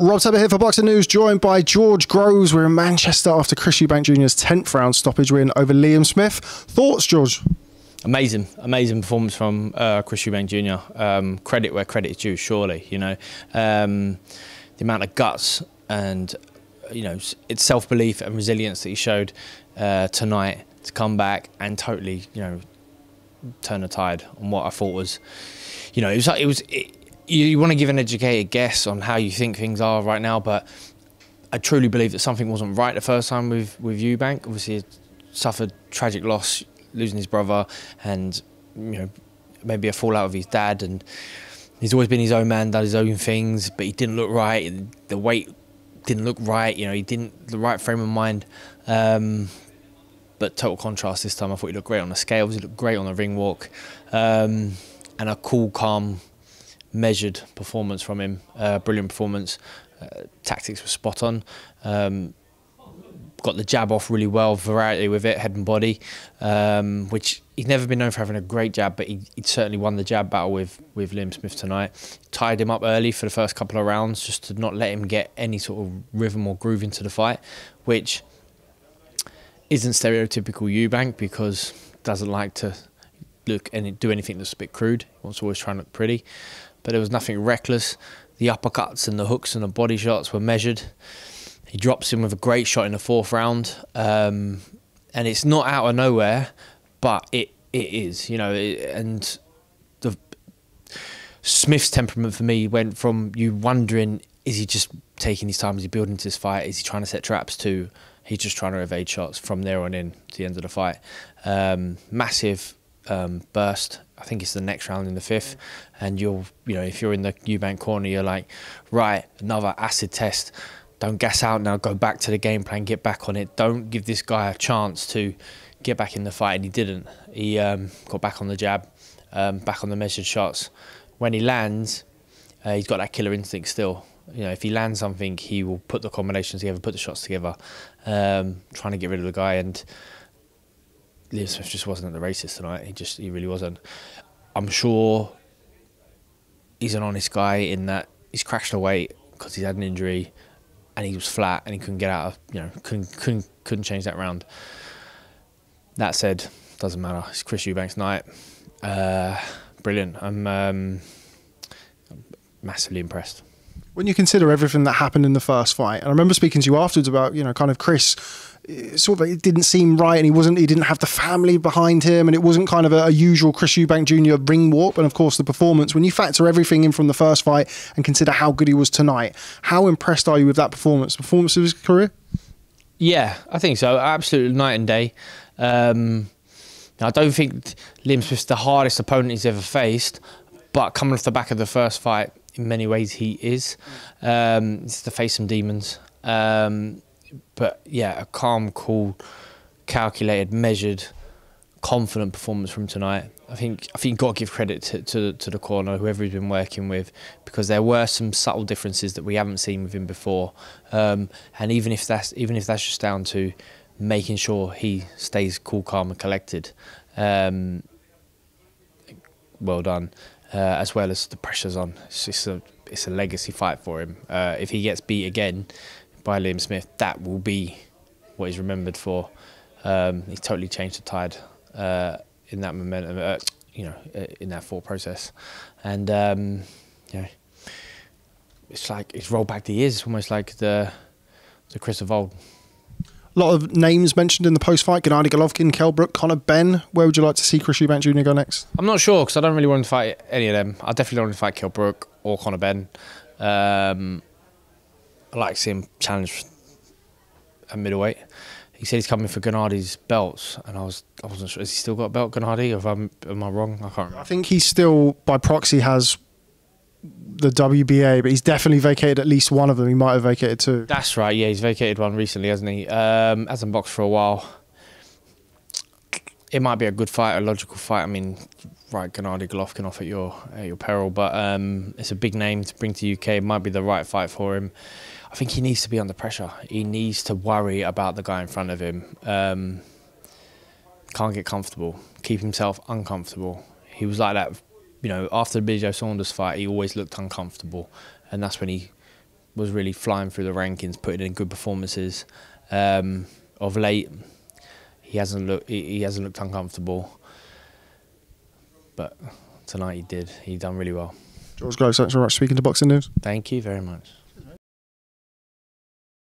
Rob Tebber here for Boxing News, joined by George Groves. We're in Manchester after Chris Eubank Jr.'s 10th round stoppage win over Liam Smith. Thoughts, George? Amazing performance from Chris Eubank Jr. Credit where credit is due, surely. You know, the amount of guts and it's self-belief and resilience that he showed tonight to come back and totally, turn the tide on what I thought was, you want to give an educated guess on how you think things are right now, but I truly believe that something wasn't right the first time with Eubank. Obviously, he suffered tragic loss, losing his brother, and maybe a fallout with his dad. And he's always been his own man, done his own things, but he didn't look right. The weight didn't look right. He didn't the right frame of mind. But total contrast this time. I thought he looked great on the scales. He looked great on the ring walk, and a cool, calm, measured performance from him. Brilliant performance. Tactics were spot on. Got the jab off really well, variety with it, head and body, which he's never been known for having a great jab, but he certainly won the jab battle with Liam Smith tonight. Tied him up early for the first couple of rounds just to not let him get any sort of rhythm or groove into the fight, which isn't stereotypical Eubank, because doesn't like to look and do anything that's a bit crude. He wants to always try and look pretty, but there was nothing reckless. The uppercuts and the hooks and the body shots were measured. He drops him with a great shot in the 4th round, and it's not out of nowhere, but it is, and the Smith's temperament for me went from you wondering, is he just taking his time, is he building to this fight, is he trying to set traps, to he's just trying to evade shots from there on in to the end of the fight. Massive burst. I think it's the next round in the 5th, and if you're in the Eubank corner, you're like, right, another acid test. Don't gas out now, go back to the game plan, get back on it. Don't give this guy a chance to get back in the fight, and he didn't. He got back on the jab, back on the measured shots. When he lands, he's got that killer instinct still. If he lands something, he will put the combinations together, put the shots together, trying to get rid of the guy. And Liam Smith just wasn't at the races tonight. He really wasn't. I'm sure he's an honest guy in that he's crashed the weight because he's had an injury, and he was flat and he couldn't get out of, couldn't change that round. That said, doesn't matter. It's Chris Eubank's night. Brilliant. I'm massively impressed. When you consider everything that happened in the first fight, and I remember speaking to you afterwards about, kind of Chris, sort of it didn't seem right, and he didn't have the family behind him, and it wasn't kind of a usual Chris Eubank Jr. ring walk. And of course the performance, when you factor everything in from the first fight and consider how good he was tonight, how impressed are you with that performance of his career? Yeah, I think so. Absolutely night and day. I don't think Liam Smith's the hardest opponent he's ever faced, but coming off the back of the first fight, in many ways he is. He's to face some demons. But yeah, a calm, cool, calculated, measured, confident performance from tonight. I think you've got to give credit to the corner, whoever he's been working with, because there were some subtle differences that we haven't seen with him before. And even if that's just down to making sure he stays cool, calm, and collected, well done. As well as the pressure's on. It's a legacy fight for him. If he gets beat again by Liam Smith, that will be what he's remembered for. He's totally changed the tide in that momentum, in that thought process, and it's like it's rolled back the years. It's almost like the Chris of old. A lot of names mentioned in the post-fight: Gennady Golovkin, Kell Brook, Conor Benn. Where would you like to see Chris Eubank Jr. go next? I'm not sure, because I don't really want to fight any of them. I definitely don't want to fight Kell Brook or Conor Benn. I'd like to see him challenge at middleweight. He said he's coming for Gennady's belts, and I wasn't sure. Has he still got a belt, Gennady? Or am I wrong? I can't remember. I think he still, by proxy, has the WBA, but he's definitely vacated at least one of them. He might have vacated 2. That's right, yeah, he's vacated one recently, hasn't he? Hasn't boxed for a while. It might be a good fight, a logical fight. I mean, right, Gennady Golovkin off at your peril, but it's a big name to bring to UK. It might be the right fight for him. I think he needs to be under pressure. He needs to worry about the guy in front of him. Can't get comfortable, keep himself uncomfortable. He was like that, after the Billy Joe Saunders fight, he always looked uncomfortable, and that's when he was really flying through the rankings, putting in good performances. Of late, he hasn't looked uncomfortable, but tonight he did. He done really well. George Glow, thanks very much for speaking to Boxing News. Thank you very much.